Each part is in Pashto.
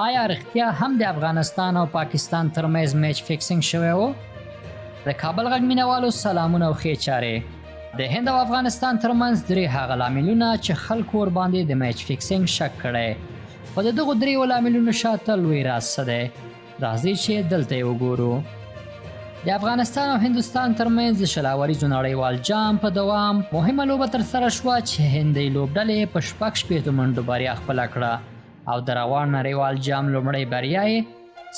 آیا رښتیا هم د افغانستان او پاکستان ترمنځ میچ فکسینګ شوی و؟ د کابل غږ مینوالو سلامونه او ښې چارې. د هند او افغانستان ترمنځ درې هغه لاملونه چې خلکو ورباندې د میچ فکسینګ شک کړی. خو د دغو دریو لاملونو شاته لوی راز څه دی؟ راځئ چې دلته یې وګورو. د افغانستان او هندوستان ترمنځ د شلاوریزو نړیوال جام په دوام مهمه لوبه ترسره شوه چې هندۍ لوبډلې په 60 منډو بریا خپله کړه او د روان نړیوال جام لومړۍ بریا یې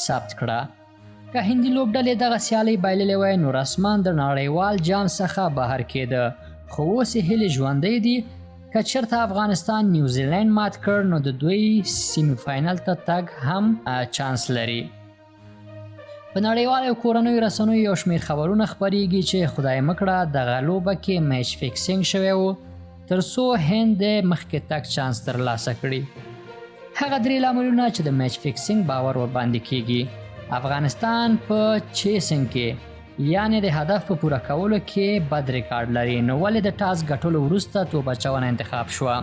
ثبت کړه. که هندي لوبډلې دغه سیالۍ بایللې وای نو رسما د نړیوال جام څخه بهر کېده، خو اوس یې هیلې ژوندۍ دي. که چېرته افغانستان نیوزیلینډ مات کړ نو د دوی سیمی فاینل ته تګ هم چانس لري. په نړیوالو او کورنیو رسنیو یو شمېر خبرونه خپریږي چې خدای مکړه دغه لوبه کې میچ فکسینګ شوی و تر څو هند د مخکې تګ چانس ترلاسه کړي. هغه درې لاملونه چې د میچ فکسینګ باور ورباندې کیږي. افغانستان په چیسینګ کې یعنی د هدف په پوره کولو کې بد ریکارډ لري، نو ولې د ټاس ګټلو وروسته توپ اچونه انتخاب شوه؟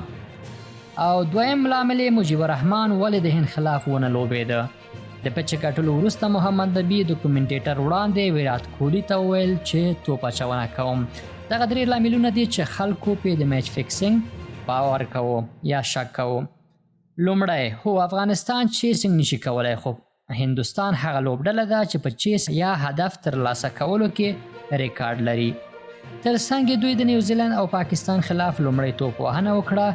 او دویم لامل مجيب الرحمن ولې د هند خلاف ونه لوبېده؟ د پچ ګټلو وروسته محمد نبي د کومنټیټر وړاندې ویرات کوهلي ته وویل چې توپ اچونه کوم. دغه درې لاملونه دي چې خلکو په د میچ فکسینګ باور کوو یا شک کوو. لومړی، هو افغانستان چیسینګ نشي کولای، خو هندوستان هغه لوبډله ده چې په چیس یا هدف ترلاسه کولو کې ریکارډ لري. ترڅنګ دوی د نیوزیلند او پاکستان خلاف لومړی توپ وهنه وکړه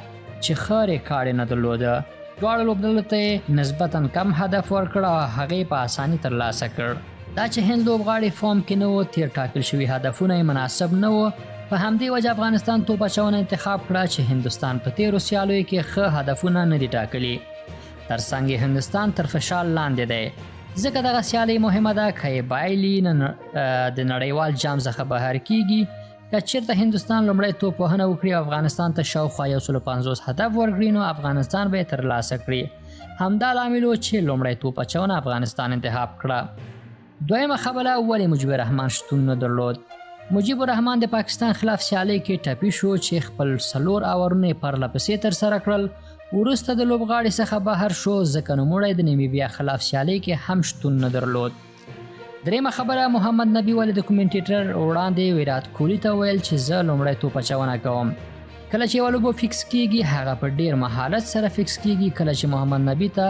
چې ښه ریکارډ نه درلوده. دواړو لوبډلو ته نسبتا کم هدف ورکړ او هغې په اساني ترلاسه کړ. دا چې هند لوبغاړي فارم کې نه و، تیر ټاکل شوي هدفونه یې مناسب نه و، په همدې وجه افغانستان توپ اچونه انتخاب کړه چې هندوستان په تیرو سیالیو کې ښه هدفونه نه دي ټاکلي. ترڅنګ هندوستان تر فشار لاندې دی ځکه دغه سیالۍ مهمه ده. که یې بایلي د نړیوال جام څخه بهر کیږي. که چېرته هندوستان لومړی توپ وهنه وکړي او افغانستان ته شاوخوا 150 هدف ورکړي نو افغانستان به یې ترلاسه کړي. همدا لامل و چې لومړی توپ اچونه افغانستان انتخاب کړه. دویمه خبره، ولې مجيب الرحمن شتون نه درلود؟ مجيب الرحمن د پاکستان خلاف سیالۍ کې ټپي شو چې خپل 4 اورونه پرله پسې ترسره کړل. وروسته د لوبغاړي څخه بهر شو ځکه نوموړی د نیمیبیا خلاف سیالۍ کې هم شتون نه درلود. دریمه خبره، محمد نبي ولې د کومنټیټر وړاندې ویرات کوهلي ته ویل چې زه لومړی توپ اچونه کوم. کله چې یوه لوبه فکس کیږي هغه په ډیر مهارت سره فکس کیږي. کله چې محمد نبي ته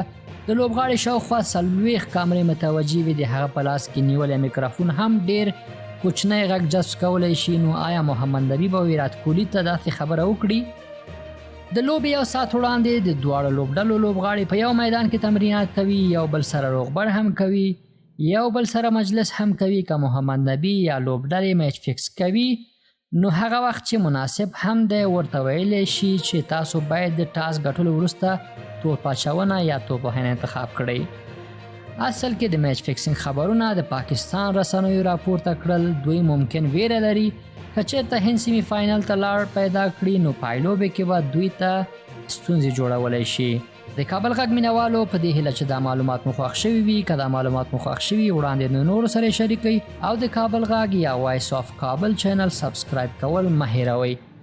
د لوبغاړي شاوخوا 40 کامرې متوجه وي، د هغه په لاس کې نیولې میکروفون هم ډیر کوچنی غږ جذب کولی شي، نو آیا محمد نبي به ویرات کوهلي ته داسې خبره وکړي؟ د لوبې یو ساعت وړاندې د دواړو لوبډلو لوبغاړي په یو میدان کې تمرینات کوي، یو بل سره روغبړ هم کوي، یو بل سره مجلس هم کوي. که محمد نبي یا لوبډلې میچ فکس کوي نو هغه وخت چې مناسب هم دی ورته ویلی شي چې تاسو باید د ټاس ګټلو وروسته توپ اچونه یا توپ وهنه انتخاب کړئ. اصل کې د میچ فکسینګ خبرونه د پاکستان رسنیو راپورته کړل. دوی ممکن ویره لري که چېرته هند سیمی فاینل ته لار پیدا کړي نو پایلوبې کې به دوی ته ستونزې جوړولی شي. د کابل غږ مینوالو په دې هیله چې دا معلومات مو خوښ شوي وي. که دا معلومات مو خوښ شوي وړاندې د نورو سره شریک کړئ او د کابل غږ یا وایس آف کابل چینل سبسکرایب کول مه هیروئ.